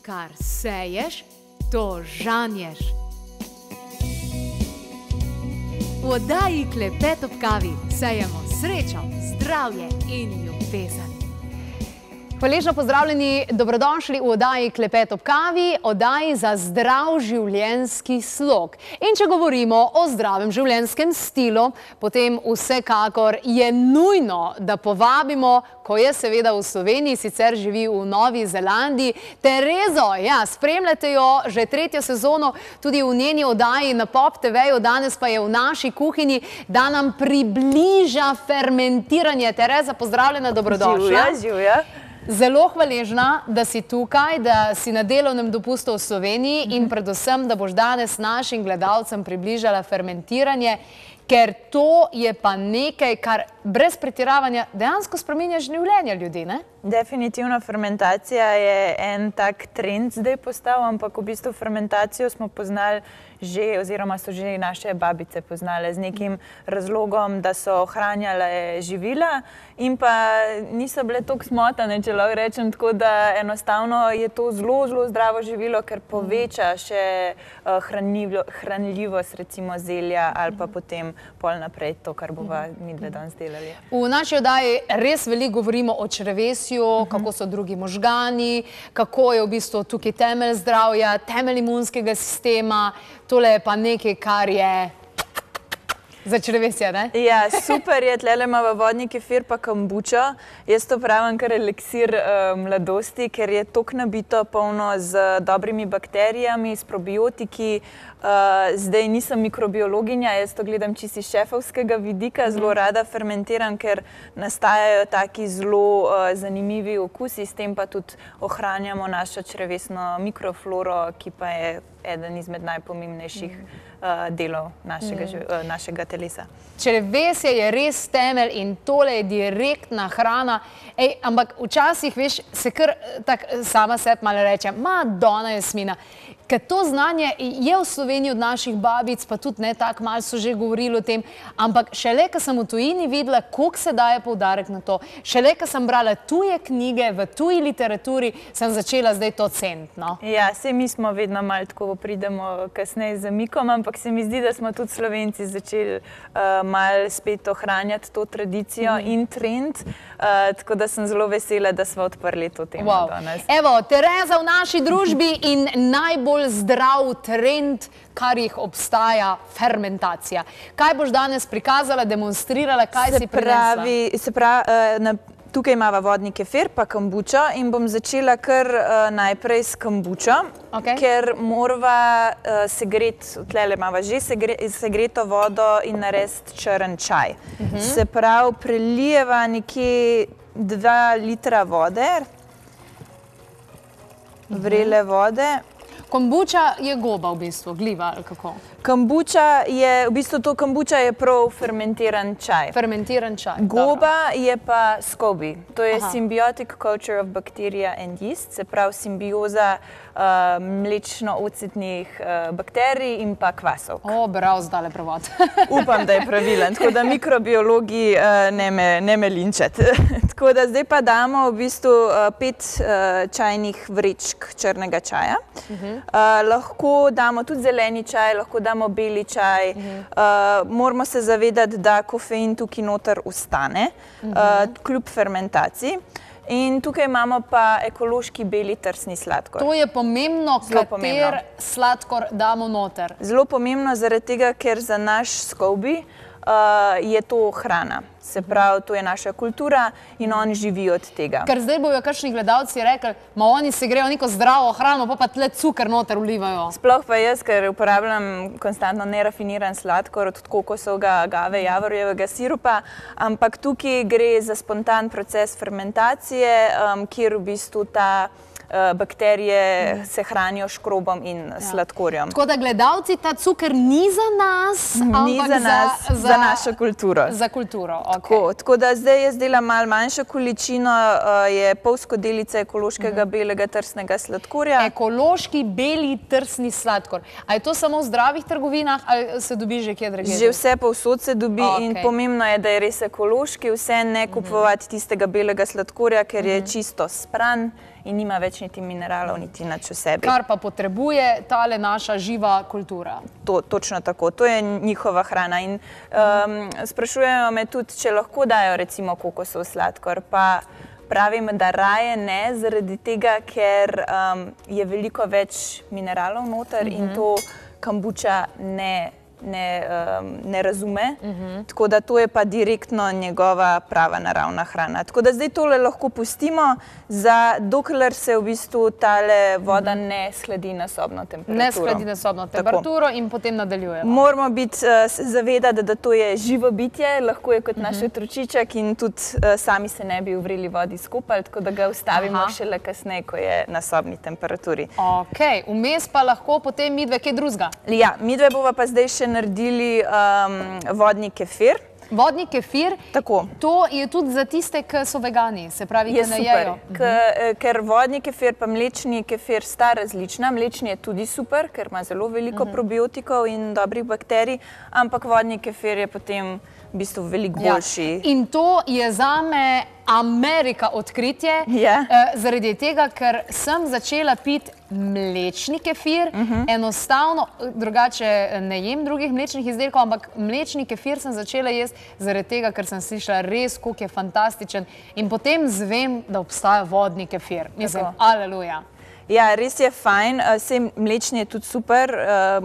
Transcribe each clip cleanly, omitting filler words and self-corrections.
Kar seješ, to žanješ. V oddaji Klepet ob kavi sejemo srečo, zdravje in ljubezen. Hvaležno pozdravljeni, dobrodošli v oddaji Klepet ob kavi, oddaji za zdrav življenjski slog. In če govorimo o zdravem življenjskem stilu, potem vsekakor je nujno, da povabimo, ko je seveda v Sloveniji, sicer živi v Novi Zelandiji, Terezo. Ja, spremljate jo že tretjo sezono, tudi v njeni oddaji na Pop TV-ju, danes pa je v naši kuhinji, da nam približa fermentiranje. Tereza, pozdravljena, dobrodošla. Živja. Zelo hvaležna, da si tukaj, da si na delovnem dopustu v Sloveniji in predvsem, da boš danes našim gledalcem približala fermentiranje, ker to je pa nekaj, kar brez pretiravanja dejansko spreminja življenje ljudi, ne? Definitivno fermentacija je en tak trend zdaj postal, ampak v bistvu fermentacijo smo poznali že, oziroma so že naše babice poznale z nekim razlogom, da so ohranjale živila in pa niso bile toliko smotane, če lahko rečem, tako da enostavno je to zelo, zelo zdravo živilo, ker poveča še hranljivost recimo zelja ali pa potem pol naprej to, kar bova midve danes delali. V naši oddaji res veliko govorimo o črevesju, kako so drugi možgani, kako je v bistvu tukaj temelj zdravja, temelj imunskega sistema. Tole je pa nekaj, kar je za črevesje, ne? Ja, super je, tlele imava vodni kefir pa kombučo. Jaz to pravim kar eliksir mladosti, ker je toliko nabito polno z dobrimi bakterijami, s probiotiki. Zdaj nisem mikrobiologinja, jaz to gledam čisto iz šefovskega vidika, zelo rada fermentiram, ker nastajajo taki zelo zanimivi okusi, s tem pa tudi ohranjamo našo črevesno mikrofloro, ki pa je eden izmed najpomembnejših delov našega telesa. Črevesje je res temelj in tole je direktna hrana. Ampak včasih, veš, se kar tako sama sebi malo reče, Madonna Jasmina, ker to znanje je v Sloveniji od naših babic, pa tudi ne tako malo so že govorili o tem, ampak šele, ko sem v tujini videla, koliko se daje poudarek na to, šele, ko sem brala tuje knjige v tuji literaturi, sem začela zdaj to ceniti, no? Ja, saj mi smo vedno malo tako pridemo kasneje z zamikom, ampak se mi zdi, da smo tudi Slovenci začeli malo spet ohranjati to tradicijo in trend, tako da sem zelo vesela, da smo odprli to temo danes. Evo, Tereza v naši družbi in najbolj zdrav trend, kar jih obstaja, fermentacija. Kaj boš danes prikazala, demonstrirala, kaj si prinesla? Se pravi, tukaj imava vodni kefir pa kombučo in bom začela kar najprej s kombučo, ker morava segreti, tlele imava že segreto vodo in narediti črn čaj. Se pravi, prelijeva nekje 2 litra vode, vrele vode. Kombuča je goba v bistvu, gliva ali kako? Kombuča je, v bistvu to kombuča je prav fermentiran čaj. Fermentiran čaj, goba je pa SCOBY. To je Symbiotic Culture of Bacteria and Yeast, se pravi simbioza mlečno-ocetnih bakterij in pa kvasov. Bravo, zdale prevod. Upam, da je pravilen, tako da mikrobiologi ne me linčati. Tako da zdaj pa damo v bistvu 5 čajnih vrečk črnega čaja. Lahko damo tudi zeleni čaj, lahko damo beli čaj. Moramo se zavedati, da kofein tukaj noter ostane, kljub fermentaciji. In tukaj imamo pa ekološki beli trsni sladkor. To je pomembno, kater sladkor damo noter. Zelo pomembno zaradi tega, ker za naš SCOBY je to hrana. Se pravi, to je naša kultura in oni živijo od tega. Ker zdaj bojo kakšni gledalci rekli, oni se grejo neko zdravo hrano, pa tle cukor noter vlivajo. Sploh pa jaz, ker uporabljam konstantno nerafiniran sladkor od kokosovega, agave, javorjevega sirupa, ampak tukaj gre za spontan proces fermentacije, kjer v bistvu ta bakterije se hranijo škrobom in sladkorjem. Tako da gledalci, ta cukor ni za nas, ampak za našo kulturo. Za kulturo, Tako da zdaj jaz delam malo manjšo količino, je pol skodelice ekološkega belega trsnega sladkorja. Ekološki beli trsni sladkor. A je to samo v zdravih trgovinah ali se dobi že kje drugje? Že vse povsod se dobi in pomembno je, da je res ekološki, vse ne kupovati tistega belega sladkorja, ker je čisto spran in nima več več niti mineralov, niti nič v sebi. Kar pa potrebuje tale naša živa kultura. Točno tako, to je njihova hrana. In sprašujejo me tudi, če lahko dajo recimo kokosov sladkor, pa pravim, da raje ne, zaradi tega, ker je veliko več mineralov noter in to kombuča ne razume, tako da to je pa direktno njegova prava naravna hrana. Tako da zdaj tole lahko pustimo, dokler se v bistvu tale voda ne shladi na sobno temperaturo. Ne shladi na sobno temperaturo in potem nadaljujemo. Moramo se zavedati, da to je živo bitje, lahko je kot naš otročiček in tudi sami se ne bi v vreli vodi skupali, tako da ga ustavimo šele kasneje, ko je na sobni temperaturi. Ok, vmes pa lahko potem midve kaj drugega? Ja, midve bova pa zdaj še naredili vodni kefir. Vodni kefir, tako. To je tudi za tiste, ki so vegani, se pravi, ki ne jejo. Ker vodni kefir pa mlečni kefir sta različna. Mlečni je tudi super, ker ima zelo veliko probiotikov in dobrih bakterij, ampak vodni kefir je potem v bistvu veliko boljši. In to je zame Amerika odkritje, zaradi tega, ker sem začela piti mlečni kefir, enostavno, drugače ne jem drugih mlečnih izdelkov, ampak mlečni kefir sem začela jesti zaradi tega, ker sem slišala res, koliko je fantastičen in potem zvem, da obstaja vodni kefir. Mislim, aleluja. Ja, res je fajn, mlečni je tudi super,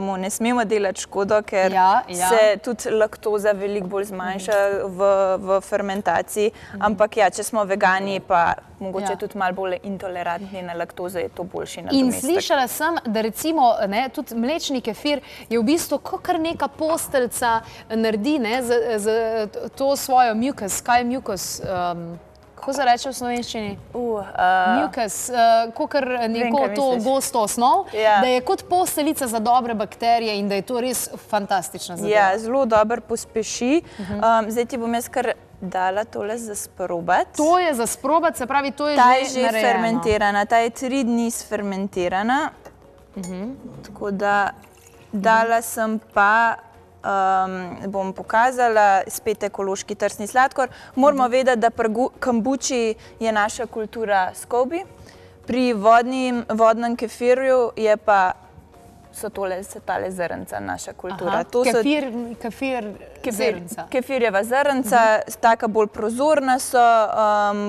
mu ne smemo delati škodo, ker se tudi laktoza veliko bolj zmanjša v fermentaciji, ampak ja, če smo vegani pa mogoče tudi malo bolj intolerantni na laktozo, je to boljši nadomestek. In slišala sem, da recimo tudi mlečni kefir je v bistvu kar neka posteljica naredi za to svojo mucus. Kaj je mucus? Kako se reče v slovenščini? Mucus, kakor neko to gosto osnov, da je kot posteljica za dobre bakterije in da je to res fantastična zadeva. Ja, zelo dobro pospeši. Zdaj ti bom jaz kar dala tole za sprobati. To je za sprobati, se pravi, to je že narejeno. Ta je že fermentirana, ta je 3 dni sfermentirana. Tako da dala sem pa bom pokazala spet ekološki trsni sladkor. Moramo vedeti, da pri kombuči je naša kultura SCOBY, pri vodnem kefirju je pa so tale zrnca naša kultura. Kefirjeva zrnca, taka bolj prozorna so,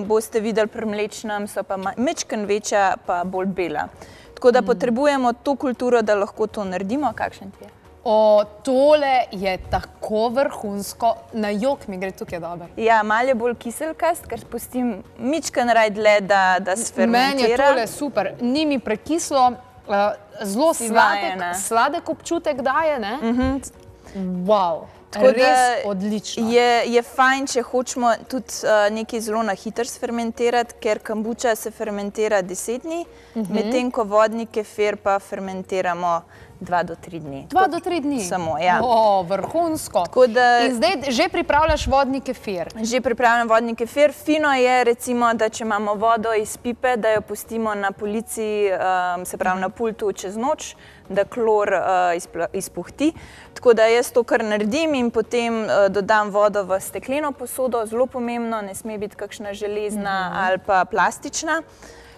boste videli pri mlečnem, so pa majčkeno večja, pa bolj bela. Tako da potrebujemo to kulturo, da lahko to naredimo. Kakšen ti je? Tole je tako vrhunsko, na jok mi gre tukaj dobro. Ja, malo je bolj kiselkast, ker spustim mičken raj dlje, da sfermentira. Meni je tole super, ni mi prekislo, zelo sladek občutek daje, ne? Wow, res odlično. Je fajn, če hočemo tudi nekaj zelo na hitro sfermentirati, ker kombuča se fermentira 10 dni, medtem ko vodni kefir pa fermentiramo 2 do 3 dni. 2 do 3 dni? Samo, ja. Vrhunsko. In zdaj že pripravljaš vodni kefir? Že pripravljam vodni kefir. Fino je, recimo, da če imamo vodo iz pipe, da jo pustimo na polici, se pravi na pultu čez noč, da klor izpuhti. Tako da jaz to kar naredim in potem dodam vodo v stekleno posodo, zelo pomembno, ne sme biti kakšna železna ali pa plastična.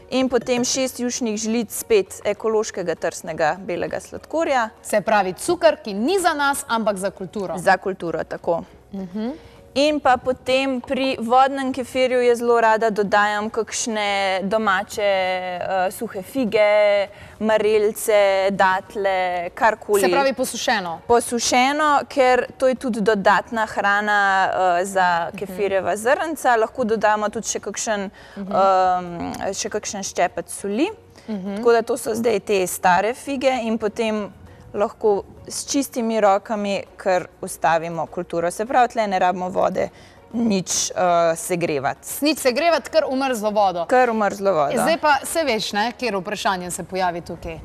In potem 6 jušnih žlic spet ekološkega trsnega belega sladkorja. Se pravi cukor, ki ni za nas, ampak za kulturo. Za kulturo, tako. In pa potem pri vodnem kefirju jaz zelo rada dodajam kakšne domače suhe fige, marelice, datle, karkoli. Se pravi posušeno? Posušeno, ker to je tudi dodatna hrana za kefirjeva zrnca. Lahko dodamo tudi še kakšen ščepec soli. Tako da to so zdaj te stare fige in potem lahko s čistimi rokami kar ustavimo kulturo. Se pravi, tle ne rabimo vode nič segrevati. Nič segrevati, kar v mrzlo vodo. Kar v mrzlo vodo. Zdaj pa se veš, katero vprašanje se pojavi tukaj.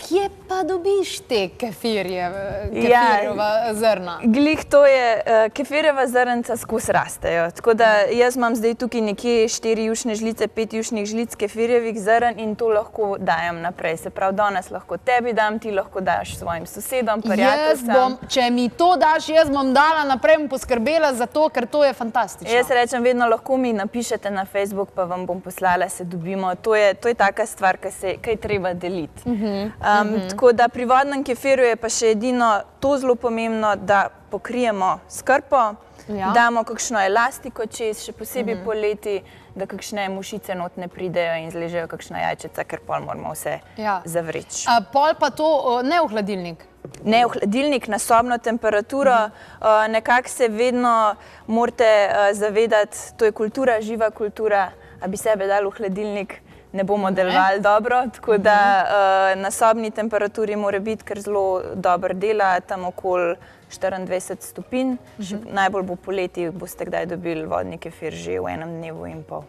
kje pa dobiš te kefirjeva zrna? Glih to je, kefirjeva zrnca skozi rastejo. Tako da jaz imam zdaj tukaj nekje 4 jušne žlice, 5 jušnih žlic kefirjevih zrn in to lahko dajem naprej. Se pravi, danes lahko tebi dam, ti lahko daš svojim sosedom, prijateljcem. Če mi to daš, jaz bom dala naprej in poskrbela za to, ker to je fantastično. Jaz rečem, vedno lahko mi napišete na Facebook, pa vam bom poslala, se dobimo. To je taka stvar, ki je treba deliti. Tako da pri vodnem kefirju je pa še edino to zelo pomembno, da pokrijemo s krpo, damo kakšno elastiko čez, še posebej poleti, da kakšne mušice not ne pridejo in zležejo kakšna jajčica, ker pol moramo vse zavreči. Pol pa to ne v hladilnik? Ne v hladilnik, na sobno temperaturo. Nekako se vedno morate zavedati, to je kultura, živa kultura, a bi sebe dali v hladilnik, ne bomo delovali dobro, tako da na sobni temperaturi mora biti, ker zelo dobro dela, tam okoli 24 stopinj. Najbolj bo poleti, boste kdaj dobili vodni kefir že v enem dnevu in pol.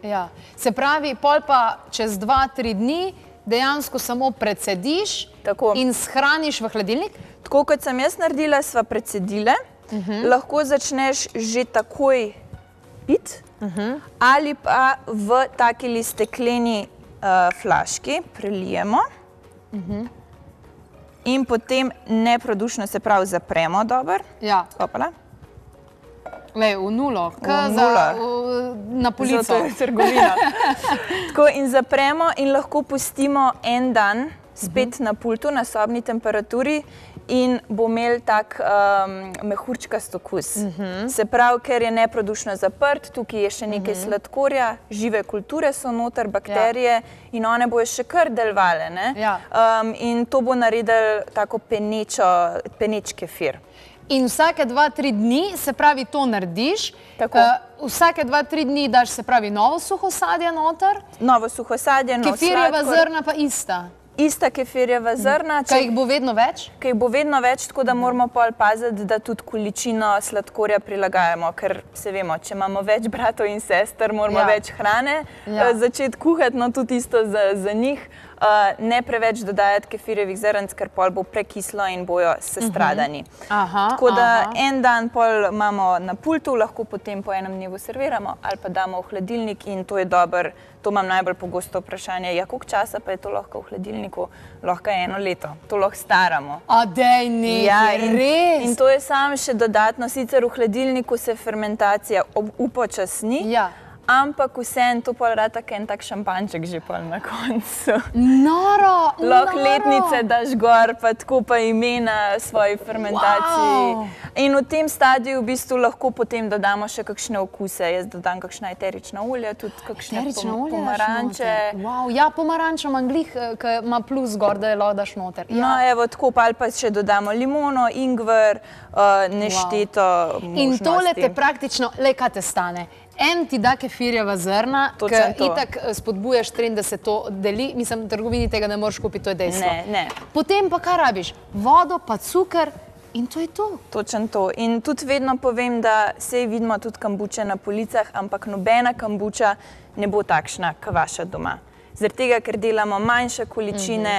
Se pravi, pol pa čez 2-3 dni dejansko samo precediš in shraniš v hladilnik? Tako kot sem jaz naredila, sva precedile. Lahko začneš že takoj piti ali pa v takili stekleni flaški prelijemo in potem neprodušno, se pravi, zapremo dobro. Opala. Lej, v nulo, na polico. Zato je trgovina. Tako in zapremo in lahko pustimo en dan spet na pultu, na sobni temperaturi in bo imel tak mehurčkast okus. Se pravi, ker je neprodušno zaprt, tukaj je še nekaj sladkorja, žive kulture so noter, bakterije in one bojo še kar delovale. In to bo naredil tako peneč kefir. In vsake 2-3 dni, se pravi, to narediš. Vsake 2-3 dni daš, se pravi, novo suho sadje noter. Novo suho sadje, nov sladkor. Kefirjeva zrna pa ista. Ista kefirjeva zrna. Kaj jih bo vedno več? Kaj jih bo vedno več, tako da moramo pol paziti, da tudi količino sladkorja prilagajamo, ker se vemo, če imamo več bratov in sester, moramo več hrane začeti kuhati, no tudi isto za njih. Ne preveč dodajati kefirjevih zrnc, ker pol bo prekislo in bojo sestradani. Tako da en dan pol imamo na pultu, lahko potem po enem dnevu serviramo ali pa damo v hladilnik in to je dober. To imam najbolj pogosto vprašanje, koliko časa pa je to lahko v hladilniku? Lahko je 1 leto, to lahko staramo. Dej nekaj, res? In to je samo še dodatno, sicer v hladilniku se fermentacija upočasni, ampak vseeno to pol rata en tak šampanček že pol na koncu. Noro! Lahko letnice daš gor, pa tako pa imena svoji fermentaciji. In v tem stadiju v bistvu lahko potem dodamo še kakšne okuse. Jaz dodam kakšna eterična olja, tudi kakšne pomaranče. Ja, pomarančo imam glih, ki ima plus gor, da je lahko daš noter. No, evo, tako pa ali pa še dodamo limono, ingver, nešteto možnosti. In tole te praktično, le kaj te stane? En ti da kefirjeva zrna, ki itak spodbujaš trend, da se to deli. Mislim, v trgovini tega ne moreš kupiti, to je dejstvo. Ne. Potem pa kaj rabiš? Vodo pa cukor in to je to. Točno to. In tudi vedno povem, da sej vidimo tudi kambuče na policah, ampak nobena kambuča ne bo takšna, kot vaša doma. Zaradi tega, ker delamo manjše količine,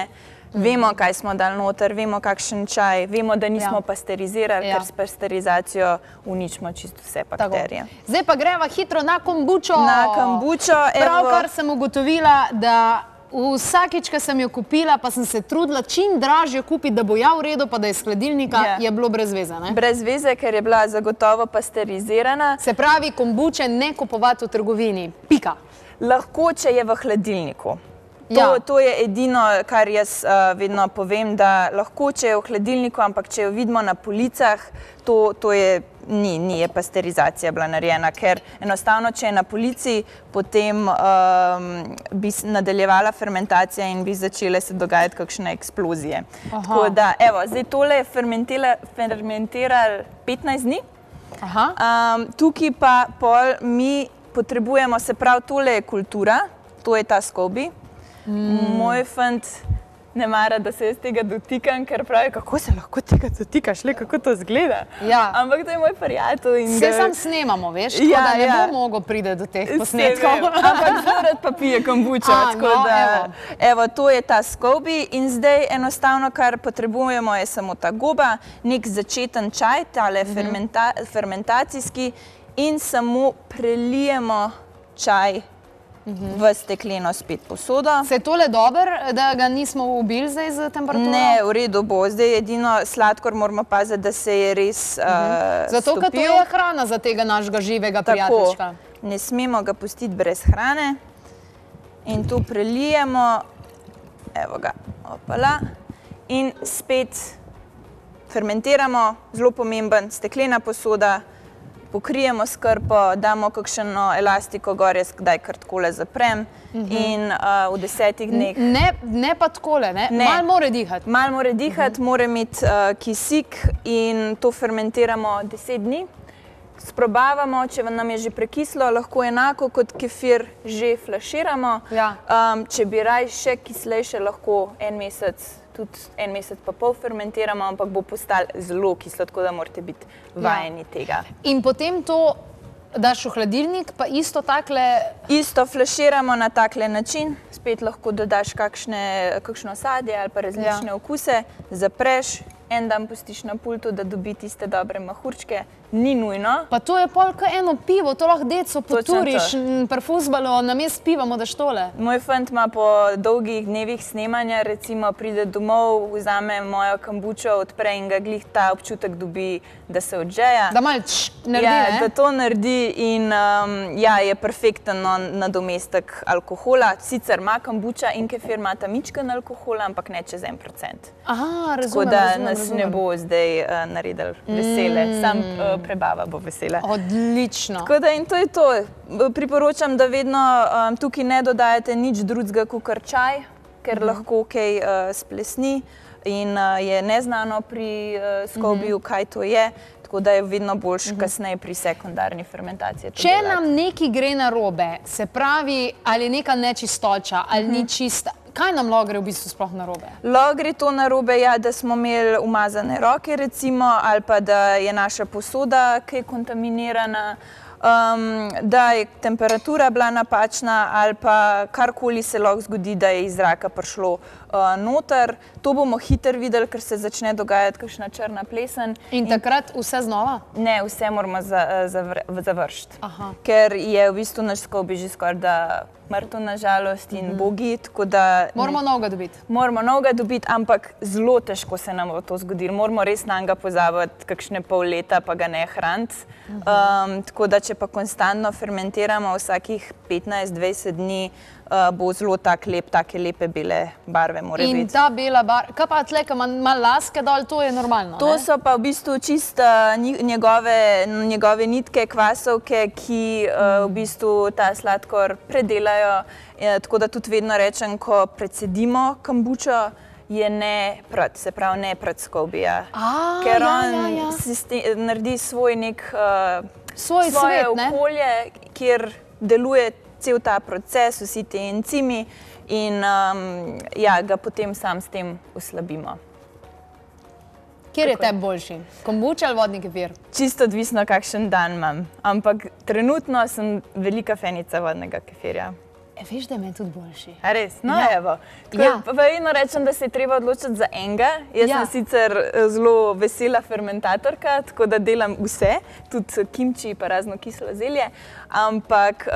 vemo, kaj smo dali noter, vemo, kakšen čaj, vemo, da nismo pasterizirali, ker s pasterizacijo uničimo čisto vse bakterije. Zdaj pa greva hitro na kombučo. Na kombučo. Pravkar sem ugotovila, da vsakič, ko sem jo kupila, pa sem se trudila čim dražje kupiti, da bo v redu, pa da je iz hladilnika, je bilo brez veze, ne? Brez veze, ker je bila zagotovo pasterizirana. Se pravi, kombuče ne kupovati v trgovini. Pika. Lahko, če je v hladilniku. To je edino, kar jaz vedno povem, da lahko, če je v hladilniku, ampak če jo vidimo na policah, to je, je pasterizacija bila narejena, ker enostavno, če je na polici, potem bi nadaljevala fermentacija in bi začele se dogajati kakšne eksplozije. Tako da, evo, zdaj tole je fermentirali 15 dni. Tukaj pa pol mi potrebujemo, se pravi, tole je kultura, to je ta SCOBY. Moj fant ne mara, da se jaz tega dotikam, ker pravi, kako se lahko tega dotikaš, kako to izgleda. Ja. Ampak to je moj prijatelj. Vse sam snemamo, veš, tako da ne bo mogel priti do teh posnetkov. Ampak zelo rad pa pije kombučo. Evo, to je ta SCOBY in zdaj enostavno, kar potrebujemo, je samo ta goba, nek začeten čaj, tale fermentacijski in samo prelijemo čaj v stekleno spet posodo. Se je tole dober, da ga nismo ubili zdaj z temperaturo? Ne, v redu bo. Zdaj edino sladkor moramo paziti, da se je res stopil. Zato, ker to je hrana za tega našega živega prijateljčka. Tako, ne smemo ga pustiti brez hrane. In tu prelijemo, evo ga, opala, in spet fermentiramo, zelo pomemben, steklena posoda, pokrijemo s krpo, damo kakšno elastiko gor, jaz kdaj kar takole zaprem in v 10 dneh... Ne pa takole, ne? Malo more dihati. Malo more dihati, mora imeti kisik in to fermentiramo 10 dni. Sprobavamo, če nam je že prekislo, lahko enako kot kefir že flaširamo. Če bi raj še kislejše, lahko en mesec, tudi en mesec pa pol fermentiramo, ampak bo postalo zelo kislo, tako da morate biti vajeni tega. In potem to daš v hladilnik, pa isto takle... Isto flaširamo na takle način, spet lahko dodaš kakšno sadje ali pa različne okuse, zapreš, en dan pustiš na pultu, da dobi tiste dobre mahurčke, ni nujno. Pa to je pol kot eno pivo, to lahko deco poturiš pri fuzbalu, namest piva mu daš tole. Moj fant ima po dolgih dnevih snemanja, recimo pride domov, vzame mojo kombučo, odpre in ga glih ta občutek dobi, da se odžeja. Da malo naredi, ne? Ja, da to naredi in je perfekten nadomestek alkohola. Sicer ima kombuča in kefir imata mičken alkohola, ampak ne čez 1%. Aha, razumem. Tako da nas ne bo zdaj naredili vesele, sam prebava bo vesela. Odlično. Tako da in to je to. Priporočam, da vedno tukaj ne dodajate nič drugega kakor čaj, ker lahko kaj splesni in je neznano pri SCOBY-ju, kaj to je. Tako da je vedno boljš kasneje pri sekundarni fermentaciji. Če nam nekaj gre narobe, se pravi, ali neka nečistoča, ali ni čista, kaj nam lahko gre v bistvu sploh narobe? Lahko gre to narobe, ja, da smo imeli umazane roke, recimo, ali pa da je naša posoda kaj kontaminirana, da je temperatura bila napačna ali pa karkoli se lahko zgodi, da je iz zraka prišlo noter. To bomo hitro videli, ker se začne dogajati kakšna črna plesen. In takrat vse znova? Ne, vse moramo završiti. Ker je v bistvu naš SCOBY že skoraj da mrtev na žalost in bogi, tako da... Moramo novega dobiti. Moramo novega dobiti, ampak zelo težko se nam bo to zgodilo. Moramo res na njega pozabiti kakšne pol leta, pa ga ne hraniti. Tako da, če pa konstantno fermentiramo vsakih 15-20 dni, bo zelo tak lep, take lepe bele barve mora biti. In ta bela barva, kaj pa tle, ki ima malo laske dol, to je normalno, ne? To so pa v bistvu čisto njegove nitke, kvasovke, ki v bistvu ta sladkor predelajo. Tako da tudi vedno rečem, ko predsedimo kombučo, je ne pred, se pravi ne pred SCOBY-ja. Ker on naredi svoj nek svoje okolje, kjer deluje cel ta proces, vsi te encimi in ga potem sam s tem oslabimo. Kjer je tebi boljši? Kombuča ali vodni kefir? Čisto odvisno, kakšen dan imam. Ampak trenutno sem velika fenica vodnega kefirja. Veš, da je meni tudi boljši. A res? No, evo. Vedno rečem, da se je treba odločiti za enega. Jaz sem sicer zelo vesela fermentatorka, tako da delam vse, tudi kimči pa razno kislo zelje, ampak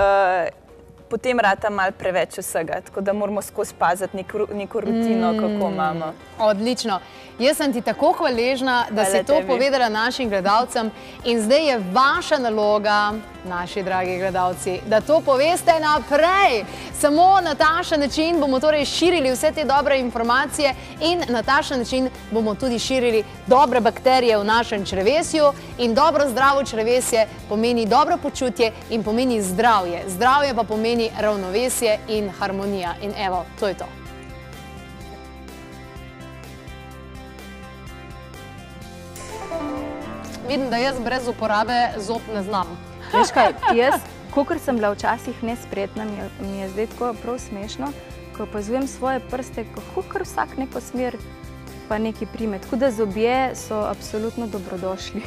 potem rata malo preveč vsega, tako da moramo skozi paziti neko rutino, kako imamo. Odlično. Jaz sem ti tako hvaležna, da si to povedala našim gledalcem in zdaj je vaša naloga, naši dragi gledalci, da to poveste naprej. Samo na takšen način bomo torej širili vse te dobre informacije in na takšen način bomo tudi širili dobre bakterije v našem črevesju in dobro zdravo črevesje pomeni dobro počutje in pomeni zdravje. Zdravje pa pomeni ravnovesje in harmonija. In evo, to je to. Vidim, da jaz brez uporabe zob ne znam. Veš kaj, jaz, kakor sem bila včasih nespretna, mi je zdaj tako prav smešno, ko opazujem svoje prste, kako kar vsak neko smer pa nekaj prime. Tako da zobje so absolutno dobrodošli.